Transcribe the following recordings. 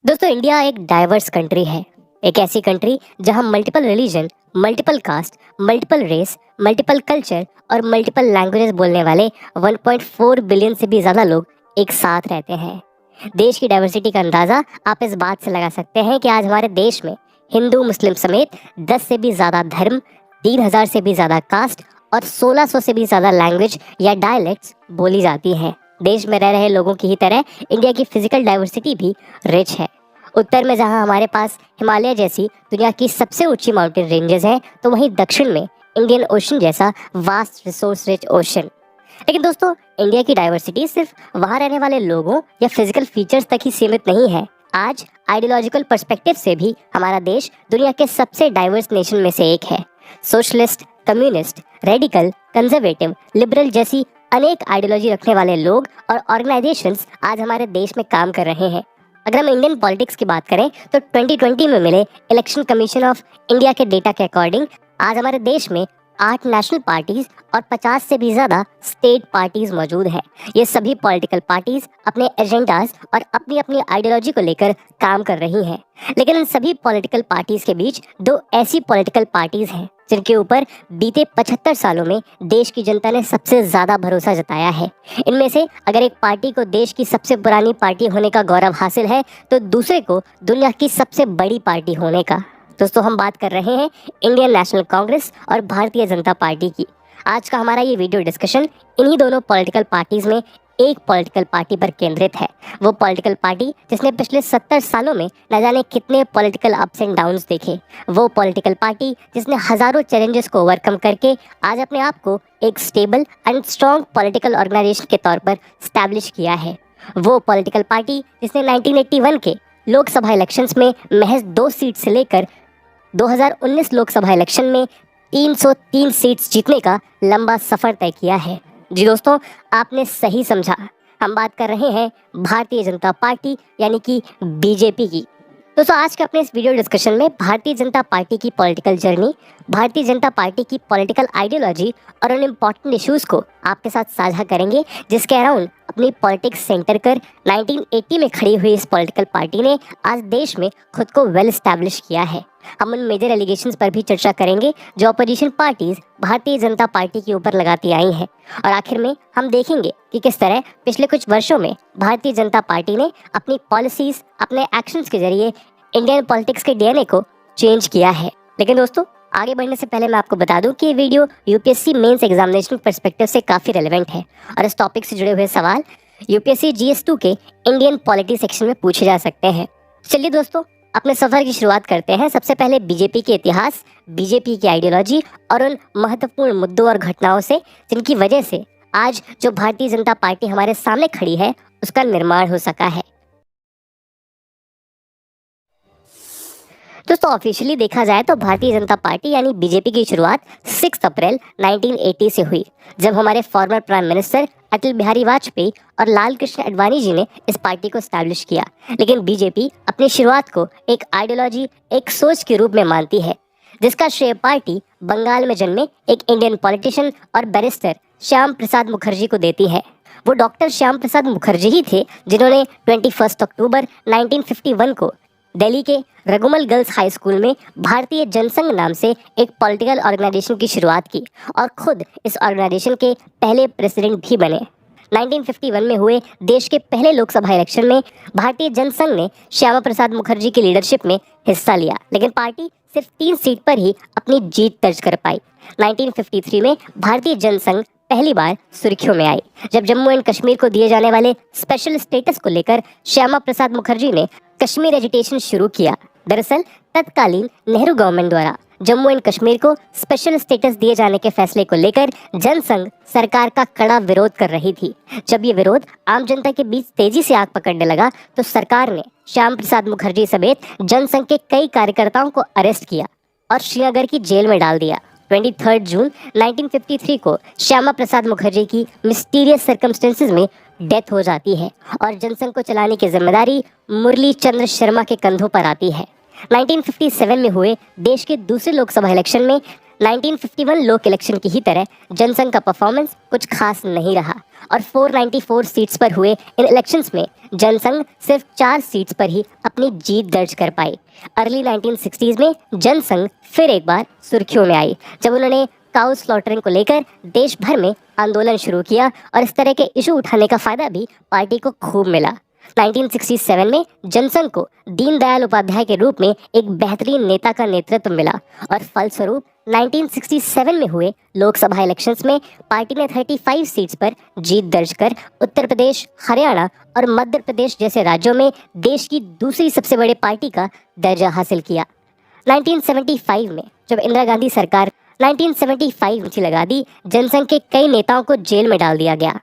दोस्तों इंडिया एक diverse country है। एक ऐसी कंट्री जहां multiple religion, multiple caste, multiple race, multiple culture और मल्टीपल लैंग्वेजेस बोलने वाले 1.4 बिलियन से भी ज़्यादा लोग एक साथ रहते हैं। देश की डाइवर्सिटी का अंदाज़ा आप इस बात से लगा सकते हैं कि आज हमारे देश में हिंदू मुस्लिम समेत 10 से भी ज़्यादा धर्म, 3000 से भी ज़्यादा कास्ट और 1600 से भी ज़्यादा लैंग्वेज या डायलेक्ट्स बोली जाती हैं। देश में रह रहे लोगों की ही तरह इंडिया की फिजिकल डाइवर्सिटी भी रिच है। उत्तर में जहां हमारे पास हिमालय जैसी दुनिया की सबसे ऊंची माउंटेन रेंजेस हैं, तो वहीं दक्षिण में इंडियन ओशन जैसा वास्ट रिसोर्स रिच ओशन। लेकिन दोस्तों इंडिया की डाइवर्सिटी सिर्फ वहां रहने वाले लोगों या फिजिकल फीचर्स तक ही सीमित नहीं है। आज आइडियोलॉजिकल पर्सपेक्टिव से भी हमारा देश दुनिया के सबसे डाइवर्स नेशन में से एक है। Socialist, communist, radical, conservative, liberal जैसी अनेक आइडियोलॉजी रखने वाले लोग और ऑर्गेनाइजेशंस आज हमारे देश में काम कर रहे हैं। अगर हम इंडियन पॉलिटिक्स की बात करें तो 2020 में मिले इलेक्शन कमीशन ऑफ इंडिया के डेटा के अकॉर्डिंग आज हमारे देश में 8 नेशनल पार्टीज और 50 से भी ज्यादा स्टेट पार्टीज मौजूद हैं। ये सभी पॉलिटिकल पार्टीज अपने एजेंडाज और अपनी अपनी आइडियोलॉजी को लेकर काम कर रही हैं। लेकिन इन सभी पॉलिटिकल पार्टीज के बीच दो ऐसी पॉलिटिकल पार्टीज हैं जिनके ऊपर बीते 75 सालों में देश की जनता ने सबसे ज्यादा भरोसा जताया है। इनमें से अगर एक पार्टी को देश की सबसे पुरानी पार्टी होने का गौरव हासिल है तो दूसरे को दुनिया की सबसे बड़ी पार्टी होने का। दोस्तों हम बात कर रहे हैं इंडियन नेशनल कांग्रेस और भारतीय जनता पार्टी की। आज का हमारा ये वीडियो डिस्कशन इन्हीं दोनों पॉलिटिकल पार्टीज में एक पॉलिटिकल पार्टी पर केंद्रित है। वो पॉलिटिकल पार्टी जिसने पिछले 70 सालों में न जाने कितने पॉलिटिकल अप्स एंड डाउन्स देखे। वो पॉलिटिकल पार्टी जिसने हजारों चैलेंजेस को ओवरकम करके आज अपने आप को एक stable and strong political organisation के तौर पर स्टैब्लिश किया है। वो पॉलिटिकल पार्टी जिसने 1981 के लोकसभा इलेक्शंस में महज 2 सीट से लेकर 2019 लोकसभा इलेक्शन में 303 सीट्स जीतने का लंबा सफर तय किया है। जी दोस्तों आपने सही समझा, हम बात कर रहे हैं भारतीय जनता पार्टी यानी कि बीजेपी की। दोस्तों आज के अपने इस वीडियो डिस्कशन में भारतीय जनता पार्टी की political journey, Bharatiya Janata party की पॉलिटिकल आइडियोलॉजी और उन इम्पॉर्टेंट इश्यूज़ को आपके साथ साझा करेंगे जिसके अराउंड अपनी पॉलिटिक्स सेंटर कर 1980 में खड़ी हुई इस पॉलिटिकल पार्टी ने आज देश में खुद को वेल एस्टैब्लिश किया है। हम उन मेजर एलिगेशंस पर भी चर्चा करेंगे जो opposition parties Bharatiya Janata party के ऊपर लगाती आई हैं और आखिर में हम देखेंगे कि किस तरह पिछले कुछ वर्षों में भारतीय जनता पार्टी ने अपनी पॉलिसीज, अपने एक्शंस के जरिए इंडियन पॉलिटिक्स के डीएनए को चेंज किया है। लेकिन दोस्तों आगे बढ़ने से पहले मैं आपको बता दूं कि ये video UPSC mains examination perspective से काफ़ी रेलेवेंट है और इस टॉपिक से जुड़े हुए सवाल यूपीएससी जीएस2 के इंडियन पॉलिटी सेक्शन में पूछे जा सकते हैं। चलिए दोस्तों अपने सफर की शुरुआत करते हैं। सबसे पहले बीजेपी के इतिहास, बीजेपी की आइडियोलॉजी और उन महत्वपूर्ण मुद्दों और घटनाओं से जिनकी वजह से आज जो भारतीय जनता पार्टी हमारे सामने खड़ी है उसका निर्माण हो सका है। दोस्तों ऑफिशियली देखा जाए तो भारतीय जनता पार्टी यानी बीजेपी की शुरुआत 6 अप्रैल 1980 से हुई जब हमारे former prime minister Atal Bihari Vajpayee और लाल कृष्ण आडवाणी जी ने इस पार्टी को स्टैब्लिश किया। लेकिन बीजेपी अपनी शुरुआत को एक आइडियोलॉजी, एक सोच के रूप में मानती है जिसका श्रेय पार्टी बंगाल में जन्मे एक इंडियन पॉलिटिशियन और बैरिस्टर श्याम प्रसाद मुखर्जी को देती है। वो डॉक्टर श्याम प्रसाद मुखर्जी ही थे जिन्होंने 21 अक्टूबर 1951 को दिल्ली के रघुमल गर्ल्स हाई स्कूल में भारतीय जनसंघ नाम से एक पॉलिटिकल ऑर्गेनाइजेशन की शुरुआत की और खुद इस ऑर्गेनाइजेशन के पहले प्रेसिडेंट भी बने। 1951 में हुए देश के पहले लोकसभा इलेक्शन में भारतीय जनसंघ ने श्यामा प्रसाद मुखर्जी की लीडरशिप में हिस्सा लिया, लेकिन पार्टी सिर्फ 3 सीट पर ही अपनी जीत दर्ज कर पाई। 1953 में भारतीय जनसंघ पहली बार सुर्खियों में आई जब जम्मू एंड कश्मीर को दिए जाने वाले स्पेशल स्टेटस को लेकर श्यामा प्रसाद मुखर्जी ने कश्मीर एजिटेशन शुरू किया। दरअसल तत्कालीन नेहरू गवर्नमेंट द्वारा जम्मू एंड कश्मीर को स्पेशल स्टेटस दिए जाने के फैसले को लेकर जनसंघ सरकार का कड़ा विरोध कर रही थी। जब ये विरोध आम जनता के बीच तेजी से आग पकड़ने लगा तो सरकार ने श्याम प्रसाद मुखर्जी समेत जनसंघ के कई कार्यकर्ताओं को अरेस्ट किया और श्रीनगर की जेल में डाल दिया। 23 जून 1953 को श्यामा प्रसाद मुखर्जी की मिस्टीरियस सर्कमस्टेंसेस में डेथ हो जाती है और जनसंघ को चलाने की जिम्मेदारी मुरली चंद्र शर्मा के कंधों पर आती है। 1957 में हुए देश के दूसरे लोकसभा इलेक्शन में 1951 लोक इलेक्शन की ही तरह जनसंघ का परफॉर्मेंस कुछ खास नहीं रहा और 494 सीट्स पर हुए इन इलेक्शंस में जनसंघ सिर्फ 4 सीट्स पर ही अपनी जीत दर्ज कर पाई। अर्ली 1960s में जनसंघ फिर एक बार सुर्खियों में आई जब उन्होंने काउ स्लॉटरिंग को लेकर देश भर में आंदोलन शुरू किया और इस तरह के इशू उठाने का फायदा भी पार्टी को खूब मिला। 1967 में जनसंघ को दीनदयाल उपाध्याय के रूप में एक बेहतरीन नेता का नेतृत्व मिला और फलस्वरूप 1967 में हुए लोकसभा इलेक्शंस में पार्टी ने 35 सीट्स पर जीत दर्ज कर उत्तर प्रदेश, हरियाणा और मध्य प्रदेश जैसे राज्यों में देश की दूसरी सबसे बड़ी पार्टी का दर्जा हासिल किया। 1975 में जब इंदिरा गांधी सरकार 1975 लगा दी, जनसंघ के कई नेताओं को जेल में डाल दिया गया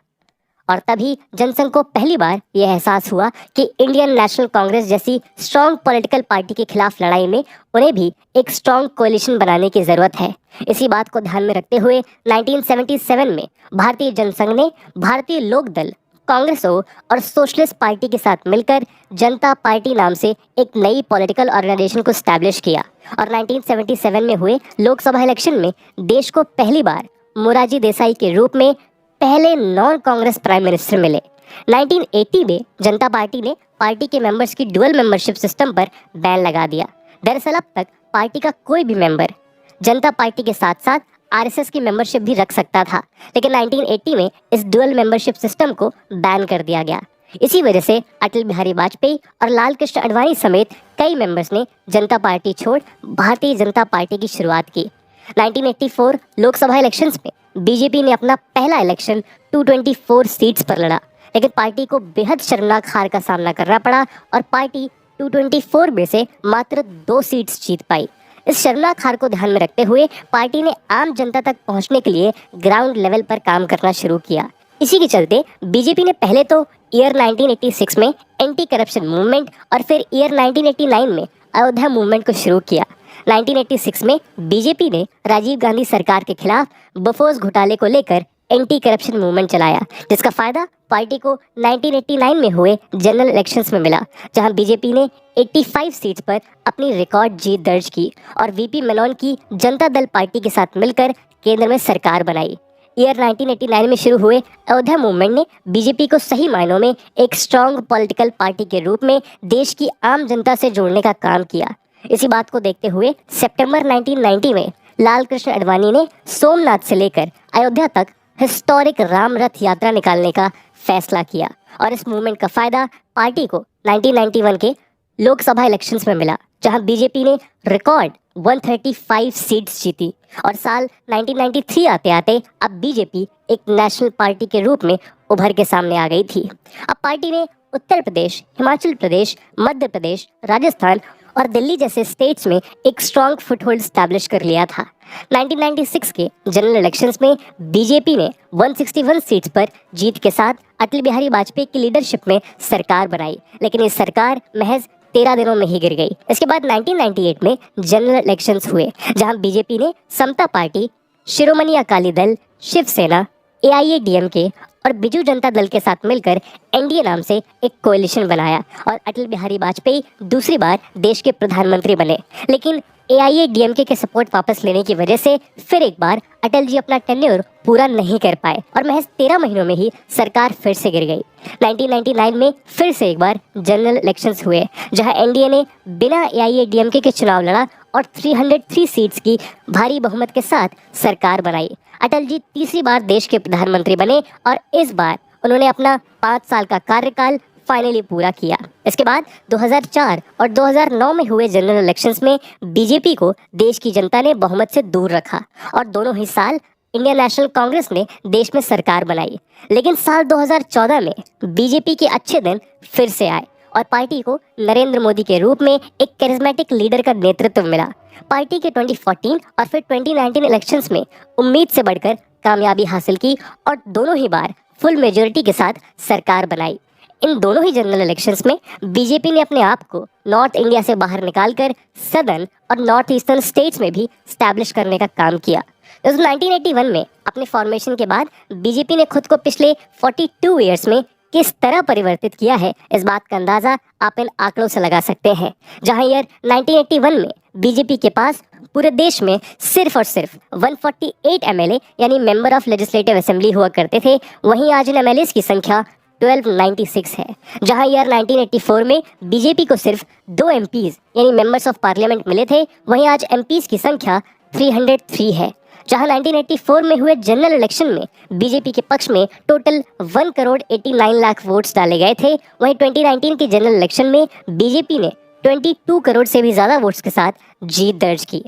और तभी जनसंघ को पहली बार यह एहसास हुआ कि इंडियन नेशनल कांग्रेस जैसी स्ट्रॉन्ग पॉलिटिकल पार्टी के खिलाफ लड़ाई में उन्हें भी एक स्ट्रॉन्ग कोalition बनाने की जरूरत है। इसी बात को ध्यान में रखते हुए 1977 में भारतीय जनसंघ ने भारतीय लोक दल, कांग्रेसों और सोशलिस्ट पार्टी के साथ मिलकर जनता पार्टी नाम से एक नई पॉलिटिकल ऑर्गेनाइजेशन को स्टैब्लिश किया और 1977 में हुए लोकसभा इलेक्शन में देश को पहली बार मोरारजी देसाई के रूप में पहले नॉन कांग्रेस प्राइम मिनिस्टर मिले। 1980 में जनता पार्टी ने पार्टी के मेंबर्स की डुअल मेंबरशिप सिस्टम पर बैन लगा दिया। दरअसल अब तक पार्टी का कोई भी मेंबर जनता पार्टी के साथ साथ आरएसएस की मेंबरशिप भी रख सकता था, लेकिन 1980 में इस डुअल मेंबरशिप सिस्टम को बैन कर दिया गया। इसी वजह से अटल बिहारी वाजपेयी और लाल कृष्ण आडवाणी समेत कई मेंबर्स ने जनता पार्टी छोड़ भारतीय जनता पार्टी की शुरुआत की। 1984 लोकसभा इलेक्शंस में बीजेपी ने अपना पहला इलेक्शन 224 सीट्स पर लड़ा, लेकिन पार्टी को बेहद शर्मनाक हार का सामना करना पड़ा और पार्टी 224 में से मात्र 2 सीट्स जीत पाई। इस शर्मनाक हार को ध्यान में रखते हुए पार्टी ने आम जनता तक पहुंचने के लिए ग्राउंड लेवल पर काम करना शुरू किया। इसी के चलते बीजेपी ने पहले तो ईयर 1986 में एंटी करप्शन मूवमेंट और फिर ईयर 1989 में अयोध्या मूवमेंट को शुरू किया। 1986 में बीजेपी ने राजीव गांधी सरकार के खिलाफ बफोर्स घोटाले को लेकर एंटी करप्शन मूवमेंट चलाया, जिसका फायदा पार्टी को 1989 में हुए जनरल इलेक्शंस में मिला, जहां बीजेपी ने 85 सीट्स पर अपनी रिकॉर्ड जीत दर्ज की और वीपी मेनन की जनता दल पार्टी के साथ मिलकर केंद्र में सरकार बनाई। ईयर 1989 में शुरू हुए अयोध्या मूवमेंट ने बीजेपी को सही मायनों में एक स्ट्रॉन्ग पॉलिटिकल पार्टी के रूप में देश की आम जनता से जोड़ने का काम किया। इसी बात को देखते हुए सितंबर 1990 में लाल कृष्ण आडवाणी ने सोमनाथ से लेकर अयोध्या तक हिस्टोरिक राम रथ यात्रा निकालने का फैसला किया और इस मूवमेंट का फायदा पार्टी को 1991 के लोकसभा इलेक्शंस में मिला, जहां बीजेपी ने रिकॉर्ड 135 सीट्स जीती और साल 1993 आते आते अब बीजेपी एक नेशनल पार्टी के रूप में उभर के सामने आ गई थी। अब पार्टी ने उत्तर प्रदेश, हिमाचल प्रदेश, मध्य प्रदेश, राजस्थान और दिल्ली जैसे स्टेट्स में एक स्ट्रॉन्ग फुटहोल्ड स्टैब्लिश कर लिया था। 1996 के जनरल इलेक्शंस में बीजेपी ने 161 सीट्स पर जीत के साथ अटल बिहारी वाजपेयी की लीडरशिप में सरकार बनाई, लेकिन ये सरकार महज 13 दिनों में ही गिर गई। इसके बाद 1998 में जनरल इलेक्शंस हुए, जहां बीजेपी ने समता पार्टी, शिरोमणि अकाली दल, शिवसेना, AIADMK और बिजू जनता दल के साथ मिलकर एनडीए नाम से एक कोalition बनाया और अटल बिहारी वाजपेयी दूसरी बार देश के प्रधानमंत्री बने। लेकिन AIADMK के सपोर्ट वापस लेने की वजह से फिर एक बार अटल जी अपना टेन्योर पूरा नहीं कर पाए और महज 13 महीनों में ही सरकार फिर से गिर गई। 1999 में फिर से एक बार जनरल इलेक्शंस हुए, जहां एनडीए ने बिना AIADMK के चुनाव लड़ा और 303 सीट्स की भारी बहुमत के साथ सरकार बनाई। अटल जी तीसरी बार देश के प्रधानमंत्री बने और इस बार उन्होंने अपना 5 साल का कार्यकाल फाइनली पूरा किया। इसके बाद 2004 और 2009 में हुए जनरल इलेक्शंस में बीजेपी को देश की जनता ने बहुमत से दूर रखा और दोनों ही साल इंडियन नेशनल कांग्रेस ने देश में सरकार बनाई। लेकिन साल 2014 में बीजेपी के अच्छे दिन फिर से आए और पार्टी को नरेंद्र मोदी के रूप में एक कैरिस्मेटिक लीडर का नेतृत्व मिला। पार्टी के 2014 और फिर 2019 इलेक्शंस में उम्मीद से बढ़कर कामयाबी हासिल की और दोनों ही बार फुल मेजोरिटी के साथ सरकार बनाई। इन दोनों ही जनरल इलेक्शंस में बीजेपी ने अपने आप को नॉर्थ इंडिया से बाहर निकालकर सदर्न और नॉर्थ ईस्टर्न स्टेट्स में भी स्टैब्लिश करने का काम किया। 1981 में अपने फॉर्मेशन के बाद बीजेपी ने खुद को पिछले 42 ईयर्स में किस तरह परिवर्तित किया है, इस बात का अंदाजा आप इन आंकड़ों से लगा सकते हैं। जहां ईयर 1981 में बीजेपी के पास पूरे देश में सिर्फ और सिर्फ 148 एमएलए यानी मेंबर ऑफ लेजिस्लेटिव असेंबली हुआ करते थे, वहीं आज इन एमएलएस की संख्या 1296 है। जहां ईयर 1984 में बीजेपी को सिर्फ 2 एमपीज यानी मेंबर्स ऑफ पार्लियामेंट मिले थे, वहीं आज एमपीज की संख्या 303 है। जहां 1984 में हुए जनरल इलेक्शन में बीजेपी के पक्ष में टोटल 1 करोड़ 89 लाख वोट्स डाले गए थे, वहीं 2019 के जनरल इलेक्शन में बीजेपी ने 22 करोड़ से भी ज्यादा वोट्स के साथ जीत दर्ज की।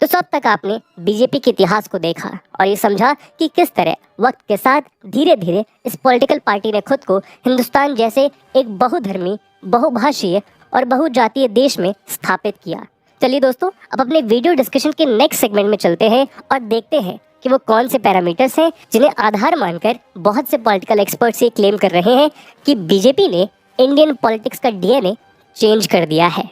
तो सब तक आपने बीजेपी के इतिहास को देखा और ये समझा कि किस तरह वक्त के साथ धीरे धीरे इस पॉलिटिकल पार्टी ने खुद को हिंदुस्तान जैसे एक बहुधर्मी, बहुभाषीय और बहुजातीय देश में स्थापित किया। चलिए दोस्तों, अब अपने वीडियो डिस्कशन के नेक्स्ट सेगमेंट में चलते हैं और देखते हैं कि वो कौन से पैरामीटर्स हैं जिन्हें आधार मानकर बहुत से पॉलिटिकल एक्सपर्ट्स ये क्लेम कर रहे हैं कि बीजेपी ने इंडियन पॉलिटिक्स का डीएनए चेंज कर दिया है।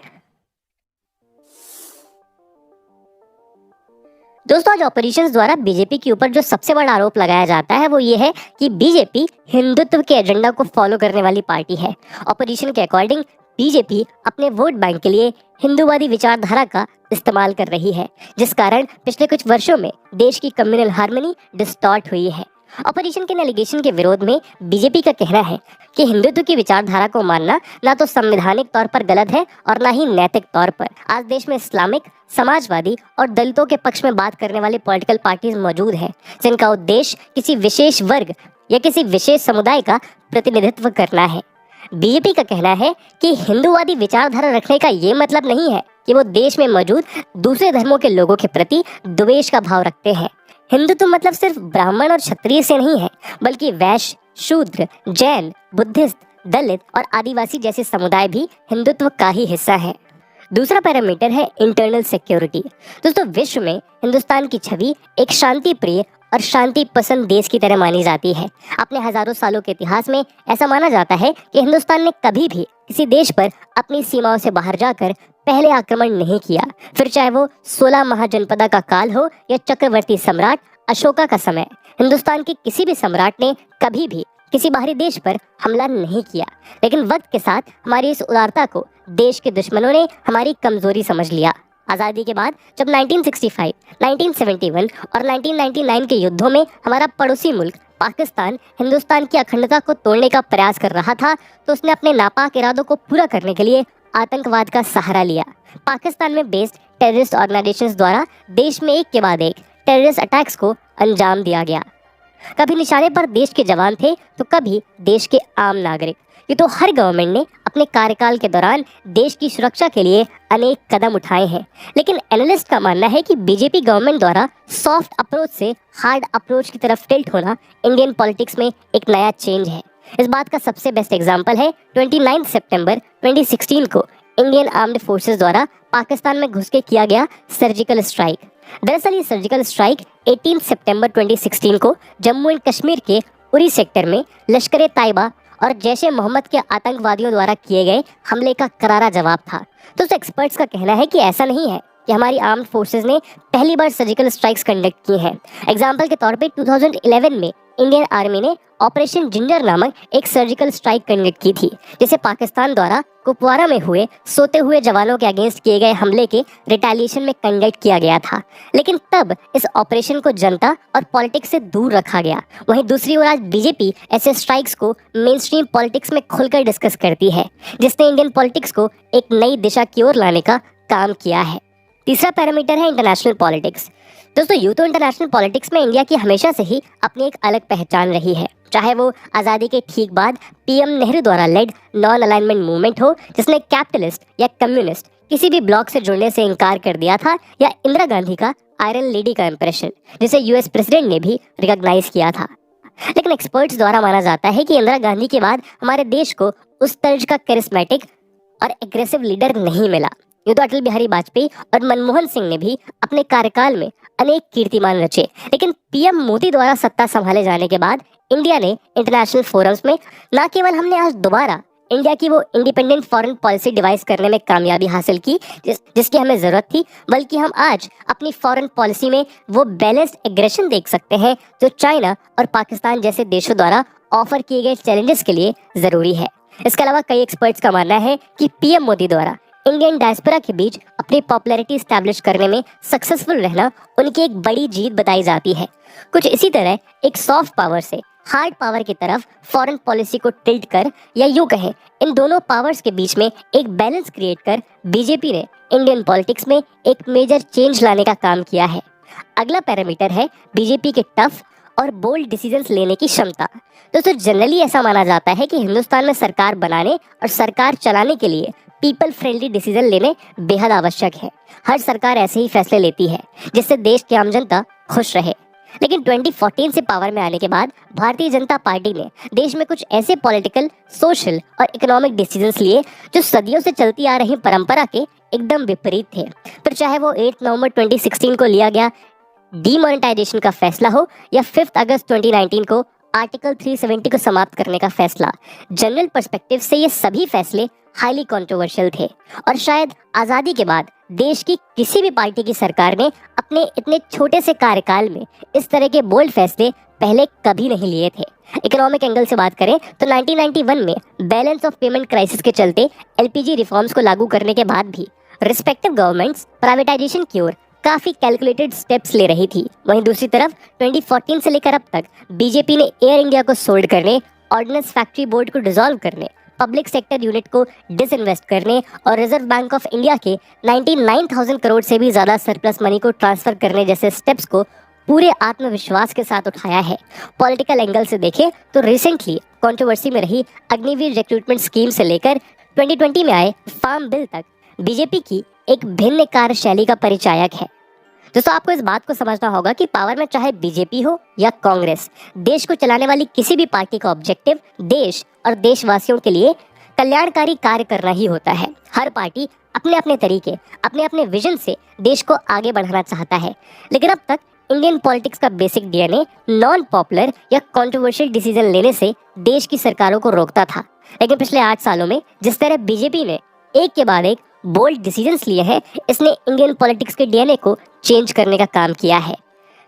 दोस्तों, आज ऑपरेशंस द्वारा बीजेपी के ऊपर जो सबसे बड़ा आरोप लगाया जाता है वो ये है कि बीजेपी हिंदुत्व के एजेंडा को फॉलो करने वाली पार्टी है। ऑपरेशन के अकॉर्डिंग बीजेपी अपने वोट बैंक के लिए हिंदूवादी विचारधारा का इस्तेमाल कर रही है, जिस कारण पिछले कुछ वर्षों में देश की कम्युनल हार्मनी डिस्टॉर्ट हुई है। ऑपरेशन के एलिगेशन के विरोध में बीजेपी का कहना है कि हिंदुत्व की विचारधारा को मानना ना तो संवैधानिक तौर पर गलत है और ना ही नैतिक तौर पर। आज देश में इस्लामिक, समाजवादी और दलितों के पक्ष में बात करने वाली पॉलिटिकल पार्टीज मौजूद हैं, जिनका उद्देश्य किसी विशेष वर्ग या किसी विशेष समुदाय का प्रतिनिधित्व करना है। बीजेपी का कहना है कि हिंदूवादी विचारधारा रखने का ये मतलब नहीं है कि वो देश में मौजूद दूसरे धर्मों के लोगों के प्रति द्वेष का भाव रखते हैं। हिंदुत्व मतलब सिर्फ ब्राह्मण और क्षत्रिय से नहीं है, बल्कि वैश्य, शूद्र, जैन, बुद्धिस्ट, दलित और आदिवासी जैसे समुदाय भी हिंदुत्व का ही हिस्सा है। दूसरा पैरामीटर है इंटरनल सिक्योरिटी। दोस्तों, विश्व में हिंदुस्तान की छवि एक शांति प्रिय और शांति पसंद देश की तरह मानी जाती है। अपने हजारों सालों के इतिहास में ऐसा माना जाता है कि हिंदुस्तान ने कभी भी किसी देश पर अपनी सीमाओं से बाहर जाकर पहले आक्रमण नहीं किया, फिर चाहे वो 16 महाजनपदा का काल हो या चक्रवर्ती सम्राट अशोका का समय। हिंदुस्तान के किसी भी सम्राट ने कभी भी किसी बाहरी देश पर हमला नहीं किया, लेकिन वक्त के साथ हमारी इस उदारता को देश के दुश्मनों ने हमारी कमजोरी समझ लिया। आज़ादी के बाद जब 1965, 1971 और 1999 के युद्धों में हमारा पड़ोसी मुल्क पाकिस्तान हिंदुस्तान की अखंडता को तोड़ने का प्रयास कर रहा था, तो उसने अपने नापाक इरादों को पूरा करने के लिए आतंकवाद का सहारा लिया। पाकिस्तान में बेस्ड टेररिस्ट ऑर्गेनाइजेशंस द्वारा देश में एक के बाद एक टेररिस्ट अटैक्स को अंजाम दिया गया। कभी निशाने पर देश के जवान थे तो कभी देश के आम नागरिक। ये तो हर गवर्नमेंट ने अपने कार्यकाल के दौरान देश की सुरक्षा के लिए अनेक कदम उठाए हैं, लेकिन एनालिस्ट का मानना है कि बीजेपी गवर्नमेंट द्वारा सॉफ्ट अप्रोच से हार्ड अप्रोच की तरफ टिल्ट होना इंडियन पॉलिटिक्स में एक नया चेंज है। इस बात का सबसे बेस्ट एग्जाम्पल है 29 सितंबर 2016 को इंडियन आर्म्ड फोर्सेस द्वारा पाकिस्तान में घुस के किया गया सर्जिकल स्ट्राइक। दरअसल ये सर्जिकल स्ट्राइक 18 सितंबर 2016 को जम्मू एंड कश्मीर के उरी सेक्टर में लश्कर ए तैयबा और जैश ए मोहम्मद के आतंकवादियों द्वारा किए गए हमले का करारा जवाब था। तो एक्सपर्ट्स का कहना है कि ऐसा नहीं है कि हमारी आर्म्ड फोर्सेस ने पहली बार सर्जिकल स्ट्राइक्स कंडक्ट की हैं। एग्जाम्पल के तौर पे 2011 में इंडियन आर्मी ने ऑपरेशन जिंजर नामक एक सर्जिकल स्ट्राइक कंडक्ट की थी, जिसे पाकिस्तान द्वारा कुपवारा में हुए सोते हुए जवानों के अगेंस्ट किए गए हमले के रिटेलिएशन में कंडक्ट किया गया था। लेकिन तब इस ऑपरेशन को जनता और पॉलिटिक्स से दूर रखा गया। वहीं दूसरी ओर आज बीजेपी ऐसे स्ट्राइक्स को मेन स्ट्रीम पॉलिटिक्स में खुलकर डिस्कस करती है, जिसने इंडियन पॉलिटिक्स को एक नई दिशा की ओर लाने का काम किया है। तीसरा पैरामीटर है इंटरनेशनल पॉलिटिक्स। दोस्तों, यूं तो इंटरनेशनल पॉलिटिक्स में इंडिया की हमेशा से ही अपनी एक अलग पहचान रही है, चाहे वो आज़ादी के ठीक बाद पीएम नेहरू द्वारा लेड नॉन अलाइनमेंट मूवमेंट हो, जिसने कैपिटलिस्ट या कम्युनिस्ट किसी भी ब्लॉक से जुड़ने से इनकार कर दिया था, या इंदिरा गांधी का आयरन लेडी का इंप्रेशन, जिसे यूएस प्रेसिडेंट ने भी रिकॉग्नाइज किया था। लेकिन एक्सपर्ट्स द्वारा माना जाता है कि इंदिरा गांधी के बाद हमारे देश को उस तर्ज का करिस्मेटिक और एग्रेसिव लीडर नहीं मिला। यूं तो अटल बिहारी वाजपेयी और मनमोहन सिंह ने भी अपने कार्यकाल में अनेक कीर्तिमान रचे, लेकिन पीएम मोदी द्वारा सत्ता संभाले जाने के बाद इंडिया ने इंटरनेशनल फोरम्स में न केवल हमने आज दोबारा इंडिया की वो इंडिपेंडेंट फॉरेन पॉलिसी डिवाइस करने में कामयाबी हासिल की जिसकी हमें जरूरत थी, बल्कि हम आज अपनी फॉरेन पॉलिसी में वो बैलेंस्ड एग्रेशन देख सकते हैं जो चाइना और पाकिस्तान जैसे देशों द्वारा ऑफर किए गए चैलेंजेस के लिए जरूरी है। इसके अलावा कई एक्सपर्ट्स का मानना है कि पीएम मोदी द्वारा इंडियन डायस्पोरा के बीच अपनी पॉपुलैरिटी स्टैब्लिश करने में सक्सेसफुल रहना उनकी एक बड़ी जीत बताई जाती है। कुछ इसी तरह एक सॉफ्ट पावर से हार्ड पावर की तरफ फॉरेन पॉलिसी को टिल्ट कर, या यूं कहें इन दोनों पावर्स के बीच में एक बैलेंस क्रिएट कर, बीजेपी ने इंडियन पॉलिटिक्स में एक मेजर चेंज लाने का काम किया है। अगला पैरामीटर है बीजेपी के टफ और बोल्ड डिसीजंस लेने की क्षमता। दोस्तों, जनरली ऐसा माना जाता है कि हिंदुस्तान में सरकार बनाने और सरकार चलाने के लिए पीपल फ्रेंडली डिसीजन लेने बेहद आवश्यक है। हर सरकार ऐसे ही फैसले लेती है जिससे देश की आम जनता खुश रहे। लेकिन 2014 से पावर में आने के बाद भारतीय जनता पार्टी ने देश में कुछ ऐसे पॉलिटिकल, सोशल और इकोनॉमिक डिसीजंस लिए जो सदियों से चलती आ रही परंपरा के एकदम विपरीत थे। फिर चाहे वो 8 नवंबर 2016 को लिया गया डीमोनेटाइजेशन का फैसला हो या 5 अगस्त 2019 को आर्टिकल 370 को समाप्त करने का फैसला, जनरल पर्सपेक्टिव से ये सभी फैसले हाईली कंट्रोवर्शियल थे और शायद आज़ादी के बाद देश की किसी भी पार्टी की सरकार ने अपने इतने छोटे से कार्यकाल में इस तरह के बोल्ड फैसले पहले कभी नहीं लिए थे। इकोनॉमिक एंगल से बात करें तो 1991 में बैलेंस ऑफ पेमेंट क्राइसिस के चलते एलपीजी रिफॉर्म्स को लागू करने के बाद भी रिस्पेक्टिव गवर्नमेंट्स प्राइवेटाइजेशन की ओर काफी कैलकुलेटेड स्टेप्स ले रही थी। वहीं दूसरी तरफ 2014 से लेकर अब तक बीजेपी ने एयर इंडिया को सोल्ड करने, ऑर्डिनेंस फैक्ट्री बोर्ड को डिसॉल्व करने, पब्लिक सेक्टर यूनिट को डिसइन्वेस्ट करने और रिजर्व बैंक ऑफ इंडिया के 99,000 करोड़ से भी ज्यादा सरप्लस मनी को ट्रांसफर करने जैसे स्टेप्स को पूरे आत्मविश्वास के साथ उठाया है। पॉलिटिकल एंगल से देखें तो रिसेंटली कंट्रोवर्सी में रही अग्निवीर रिक्रूटमेंट स्कीम से लेकर 2020 में आए फार्म बिल तक बीजेपी की एक भिन्न कार्यशैली का परिचायक है। दोस्तों, आपको इस बात को समझना होगा कि पावर में चाहे बीजेपी हो या कांग्रेस, देश को चलाने वाली किसी भी पार्टी का ऑब्जेक्टिव देश और देशवासियों के लिए कल्याणकारी कार्य करना ही होता है। हर पार्टी अपने अपने तरीके, अपने अपने विजन से देश को आगे बढ़ाना चाहता है। लेकिन अब तक इंडियन पॉलिटिक्स का बेसिक डीएनए नॉन पॉपुलर या कंट्रोवर्शियल डिसीजन लेने से देश की सरकारों को रोकता था। लेकिन पिछले 8 सालों में जिस तरह बीजेपी ने एक के बाद एक बोल्ड डिसीजंस लिए हैं, इसने इंडियन पॉलिटिक्स के डीएनए को चेंज करने का काम किया है।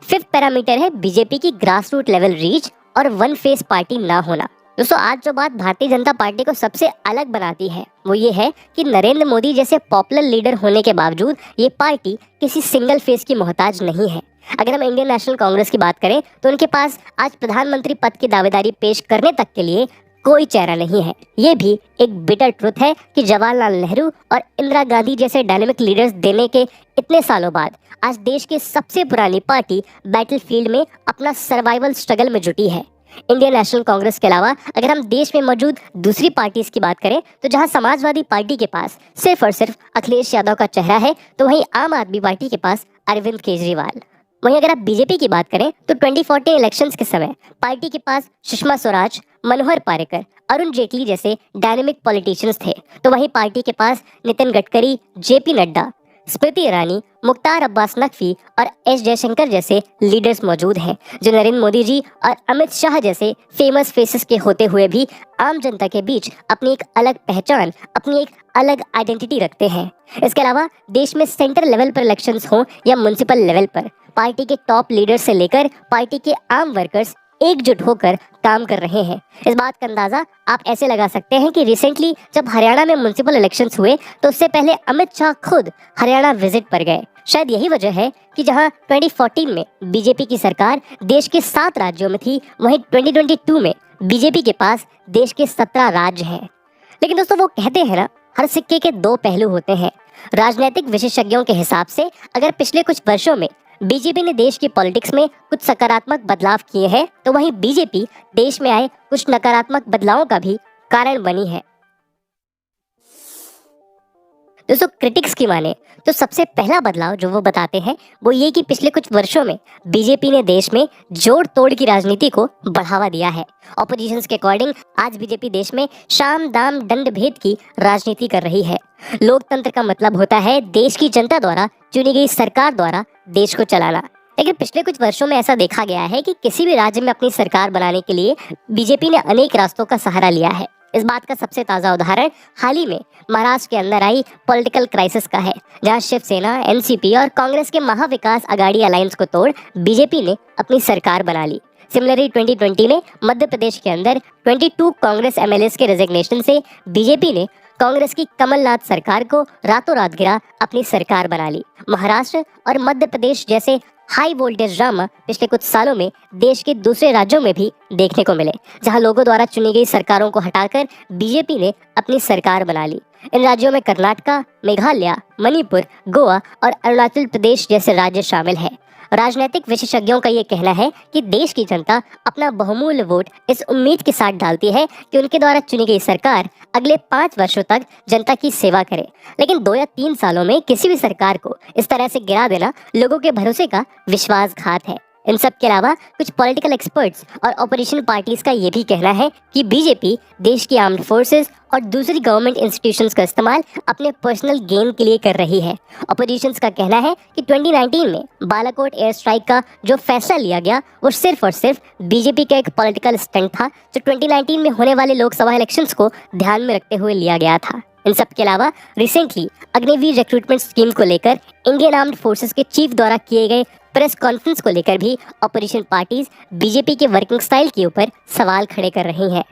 5th पैरामीटर है बीजेपी की ग्रास रूट लेवल रीच और वन फेस पार्टी ना होना। दोस्तों, आज जो बात भारतीय जनता पार्टी को सबसे अलग बनाती है वो ये है कि नरेंद्र मोदी जैसे पॉपुलर लीडर होने के बावजूद ये पार्टी किसी सिंगल फेस की मोहताज नहीं है। अगर हम इंडियन नेशनल कांग्रेस की बात करें तो उनके पास आज प्रधानमंत्री पद की दावेदारी पेश करने तक के लिए कोई चेहरा नहीं है। ये भी एक बिटर ट्रुथ है कि जवाहरलाल नेहरू और इंदिरा गांधी जैसे डायनेमिक लीडर्स देने के इतने सालों बाद आज देश की सबसे पुरानी पार्टी बैटलफील्ड में अपना सर्वाइवल स्ट्रगल में जुटी है। इंडियन नेशनल कांग्रेस के अलावा अगर हम देश में मौजूद दूसरी पार्टीज की बात करें तो जहां समाजवादी पार्टी के पास सिर्फ और सिर्फ अखिलेश यादव का चेहरा है, तो वहीं आम आदमी पार्टी के पास अरविंद केजरीवाल। वहीं अगर आप बीजेपी की बात करें तो 2014 इलेक्शंस के समय पार्टी के पास सुषमा स्वराज, मनोहर पार्रिकर, अरुण जेटली जैसे डायनेमिक पॉलिटिशियंस थे, तो वहीं पार्टी के पास नितिन गडकरी, जेपी नड्डा, स्मृति ईरानी, मुख्तार अब्बास नकवी और एस जयशंकर जैसे लीडर्स मौजूद हैं, जो नरेंद्र मोदी जी और अमित शाह जैसे फेमस फेसेस के होते हुए भी आम जनता के बीच अपनी एक अलग पहचान, अपनी एक अलग आइडेंटिटी रखते हैं। इसके अलावा देश में सेंटर लेवल पर इलेक्शंस हो या म्युनिसिपल लेवल पर, पार्टी के टॉप लीडर्स से लेकर पार्टी के आम वर्कर्स एकजुट होकर काम कर रहे हैं। इस बात का अंदाजा आप ऐसे लगा सकते हैं कि रिसेंटली जब हरियाणा में म्युनिसिपल इलेक्शंस हुए तो उससे पहले अमित शाह खुद हरियाणा विजिट पर गए। शायद यही वजह है कि जहां 2014 में बीजेपी की सरकार देश के 7 राज्यों में थी, वहीं 2022 में बीजेपी के पास देश के 17 राज्य हैं। लेकिन दोस्तों, वो कहते हैं ना, हर सिक्के के 2 पहलू होते हैं। राजनीतिक विशेषज्ञों के हिसाब से अगर पिछले कुछ वर्षों में बीजेपी ने देश की पॉलिटिक्स में कुछ सकारात्मक बदलाव किए हैं, तो वहीं बीजेपी देश में आए कुछ नकारात्मक बदलावों का भी कारण बनी है। दोस्तों, क्रिटिक्स की माने तो सबसे पहला बदलाव जो वो बताते हैं वो ये कि पिछले कुछ वर्षों में बीजेपी ने देश में जोड़ तोड़ की राजनीति को बढ़ावा दिया है। ऑपोजिशंस के अकॉर्डिंग आज बीजेपी देश में शाम दाम दंड भेद की राजनीति कर रही है। लोकतंत्र का मतलब होता है देश की जनता द्वारा चुनी गई सरकार द्वारा देश को चलाना। लेकिन पिछले कुछ वर्षों में ऐसा देखा गया है कि किसी भी राज्य में अपनी सरकार बनाने के लिए बीजेपी ने अनेक रास्तों का सहारा लिया है। इस बात का सबसे ताज़ा उदाहरण हाल ही में महाराष्ट्र के अंदर आई पॉलिटिकल क्राइसिस का है, जहां शिवसेना, एनसीपी और कांग्रेस के महाविकास अघाड़ी अलायंस को तोड़ बीजेपी ने अपनी सरकार बना ली। सिमिलरली 2020 में मध्य प्रदेश के अंदर 22 कांग्रेस एमएलएस के रेजिग्नेशन से बीजेपी ने कांग्रेस की कमलनाथ सरकार को रातों रात गिरा अपनी सरकार बना ली। महाराष्ट्र और मध्य प्रदेश जैसे हाई वोल्टेज ड्रामा पिछले कुछ सालों में देश के दूसरे राज्यों में भी देखने को मिले, जहां लोगों द्वारा चुनी गई सरकारों को हटाकर बीजेपी ने अपनी सरकार बना ली। इन राज्यों में कर्नाटका, मेघालय, मणिपुर, गोवा और अरुणाचल प्रदेश जैसे राज्य शामिल हैं। राजनीतिक विशेषज्ञों का ये कहना है कि देश की जनता अपना बहुमूल्य वोट इस उम्मीद के साथ डालती है कि उनके द्वारा चुनी गई सरकार अगले 5 वर्षों तक जनता की सेवा करे। लेकिन 2 या 3 सालों में किसी भी सरकार को इस तरह से गिरा देना लोगों के भरोसे का विश्वासघात है। इन सब के अलावा कुछ पॉलिटिकल एक्सपर्ट्स और ऑपोजिशन पार्टीज का ये भी कहना है कि बीजेपी देश की आर्म्ड फोर्सेस और दूसरी गवर्नमेंट इंस्टीट्यूशंस का इस्तेमाल अपने पर्सनल गेन के लिए कर रही है। ऑपोजिशंस का कहना है कि 2019 में बालाकोट एयर स्ट्राइक का जो फैसला लिया गया वो सिर्फ और सिर्फ बीजेपी का एक पॉलिटिकल स्टंट था, जो 2019 में होने वाले लोकसभा इलेक्शंस को ध्यान में रखते हुए लिया गया था। इन सब के अलावा रिसेंटली अग्निवीर रिक्रूटमेंट स्कीम को लेकर इंडियन आर्म्ड फोर्सेस के चीफ द्वारा किए गए प्रेस कॉन्फ्रेंस को लेकर भी ऑपोजिशन पार्टीज बीजेपी के वर्किंग स्टाइल के ऊपर सवाल खड़े कर रही हैं।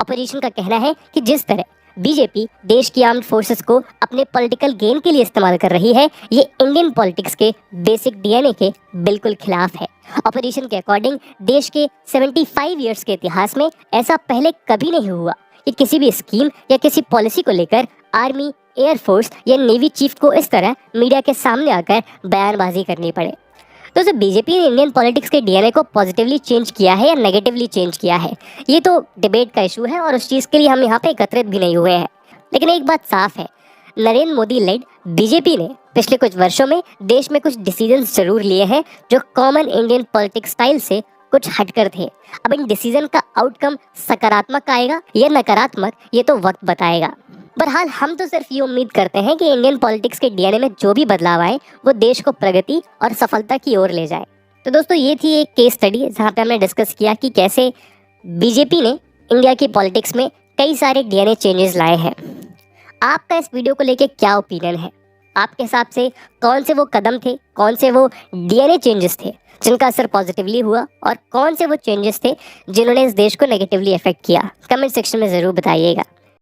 ऑपोजिशन का कहना है कि जिस तरह बीजेपी देश की आर्म्ड फोर्सेस को अपने पॉलिटिकल गेन के लिए इस्तेमाल कर रही है, ये इंडियन पॉलिटिक्स के बेसिक डीएनए के बिल्कुल खिलाफ है। ऑपोजिशन के अकॉर्डिंग देश के 75 ईयर्स के इतिहास में ऐसा पहले कभी नहीं हुआ कि किसी भी स्कीम या किसी पॉलिसी को लेकर आर्मी, एयरफोर्स या नेवी चीफ को इस तरह मीडिया के सामने आकर बयानबाजी करनी पड़े। तो सर बीजेपी ने इंडियन पॉलिटिक्स के डीएनए को पॉजिटिवली चेंज किया है या नेगेटिवली चेंज किया है, ये तो डिबेट का इशू है और उस चीज़ के लिए हम यहाँ पे एकत्रित भी नहीं हुए हैं। लेकिन एक बात साफ है, नरेंद्र मोदी लेड बीजेपी ने पिछले कुछ वर्षों में देश में कुछ डिसीजंस जरूर लिए हैं जो कॉमन इंडियन पॉलिटिक्स स्टाइल से कुछ हटकर थे। अब इन डिसीजन का आउटकम सकारात्मक आएगा या नकारात्मक, ये तो वक्त बताएगा। बहरहाल हम तो सिर्फ ये उम्मीद करते हैं कि इंडियन पॉलिटिक्स के डीएनए में जो भी बदलाव आए वो देश को प्रगति और सफलता की ओर ले जाए। तो दोस्तों ये थी एक केस स्टडी जहाँ पे हमने डिस्कस किया कि कैसे बीजेपी ने इंडिया की पॉलिटिक्स में कई सारे डीएनए चेंजेस लाए हैं। आपका इस वीडियो को लेके क्या ओपिनियन है? आपके हिसाब से कौन से वो कदम थे, कौन से वो डीएनए चेंजेस थे जिनका असर पॉजिटिवली हुआ और कौन से वो चेंजेस थे जिन्होंने इस देश को नेगेटिवली अफेक्ट किया? कमेंट सेक्शन में ज़रूर बताइएगा।